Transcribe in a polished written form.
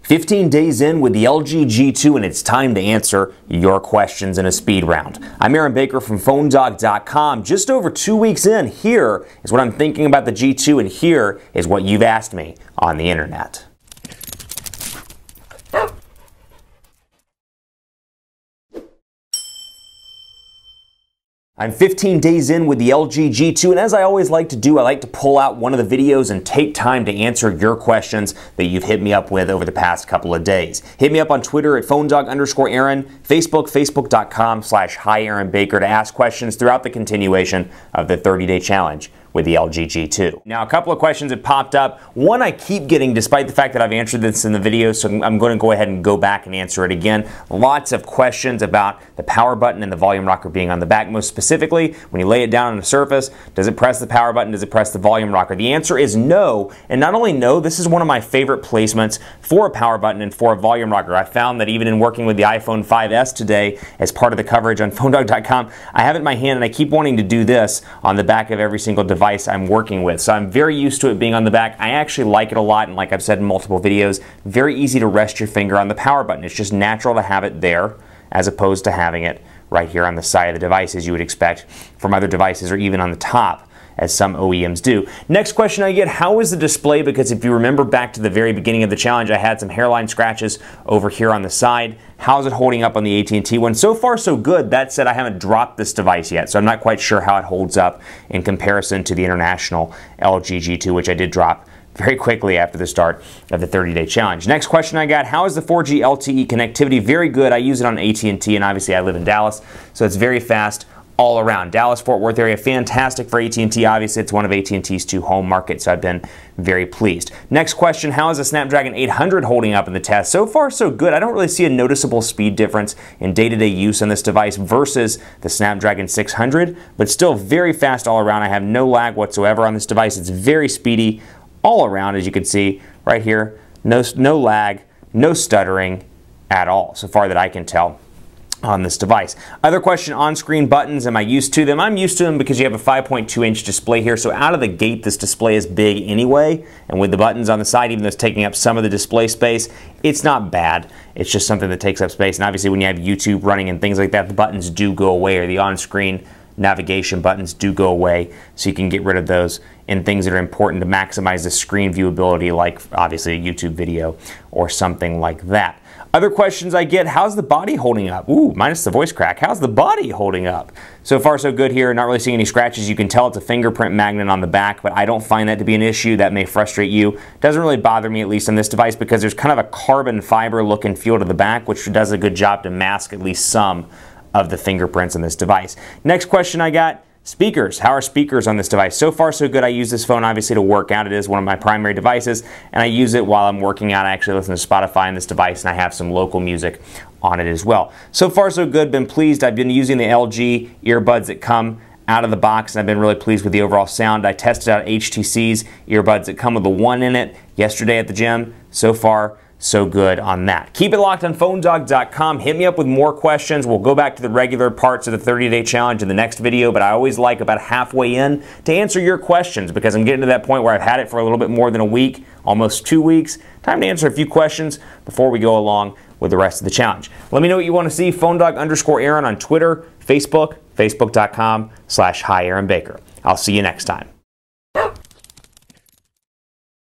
15 days in with the LG G2, and it's time to answer your questions in a speed round. I'm Aaron Baker from PhoneDog.com. Just over 2 weeks in, here is what I'm thinking about the G2, and here is what you've asked me on the internet. I'm 15 days in with the LG G2, and as I always like to do, I like to pull out one of the videos and take time to answer your questions that you've hit me up with over the past couple of days. Hit me up on Twitter at PhoneDog_Aaron, Facebook, Facebook.com/HiAaronBaker to ask questions throughout the continuation of the 30-day challenge with the LG G2. Now, a couple of questions have popped up. One I keep getting despite the fact that I've answered this in the video, so I'm going to go ahead and go back and answer it again. Lots of questions about the power button and the volume rocker being on the back. Most specifically, when you lay it down on a surface, does it press the power button? Does it press the volume rocker? The answer is no, and not only no, this is one of my favorite placements for a power button and for a volume rocker. I found that even in working with the iPhone 5S today as part of the coverage on PhoneDog.com, I have it in my hand and I keep wanting to do this on the back of every single device I'm working with. So I'm very used to it being on the back. I actually like it a lot, and like I've said in multiple videos, very easy to rest your finger on the power button. It's just natural to have it there as opposed to having it right here on the side of the device as you would expect from other devices, or even on the top as some OEMs do. Next question I get, how is the display? Because if you remember back to the very beginning of the challenge, I had some hairline scratches over here on the side. How's it holding up on the AT&T one? So far so good. That said, I haven't dropped this device yet, so I'm not quite sure how it holds up in comparison to the international LG G2, which I did drop very quickly after the start of the 30-day challenge. Next question I got, how is the 4G LTE connectivity? Very good. I use it on AT&T, and obviously I live in Dallas, so it's very fast all around. Dallas-Fort Worth area, fantastic for AT&T. Obviously, it's one of AT&T's two home markets, so I've been very pleased. Next question, how is the Snapdragon 800 holding up in the test? So far, so good. I don't really see a noticeable speed difference in day-to-day use on this device versus the Snapdragon 600, but still very fast all around. I have no lag whatsoever on this device. It's very speedy all around, as you can see right here. No lag, no stuttering at all, so far that I can tell on this device. Other question, on-screen buttons, am I used to them? I'm used to them because you have a 5.2-inch display here, so out of the gate this display is big anyway, and with the buttons on the side, even though it's taking up some of the display space, it's not bad. It's just something that takes up space, and obviously when you have YouTube running and things like that, the buttons do go away, or the on-screen navigation buttons do go away, so you can get rid of those in things that are important to maximize the screen viewability, like obviously a YouTube video or something like that. Other questions I get, how's the body holding up? Ooh, minus the voice crack. How's the body holding up? So far so good here, not really seeing any scratches. You can tell it's a fingerprint magnet on the back, but I don't find that to be an issue. That may frustrate you. Doesn't really bother me, at least on this device, because there's kind of a carbon fiber look and feel to the back, which does a good job to mask at least some of the fingerprints on this device. Next question I got, speakers. How are speakers on this device? So far so good. I use this phone obviously to work out. It is one of my primary devices, and I use it while I'm working out. I actually listen to Spotify on this device, and I have some local music on it as well. So far so good. Been pleased. I've been using the LG earbuds that come out of the box, and I've been really pleased with the overall sound. I tested out HTC's earbuds that come with the One in it yesterday at the gym. So far so good on that. Keep it locked on PhoneDog.com. Hit me up with more questions. We'll go back to the regular parts of the 30-day challenge in the next video, but I always like about halfway in to answer your questions, because I'm getting to that point where I've had it for a little bit more than a week, almost 2 weeks. Time to answer a few questions before we go along with the rest of the challenge. Let me know what you want to see. PhoneDog_Aaron on Twitter, Facebook, Facebook.com/HiAaronBaker. I'll see you next time.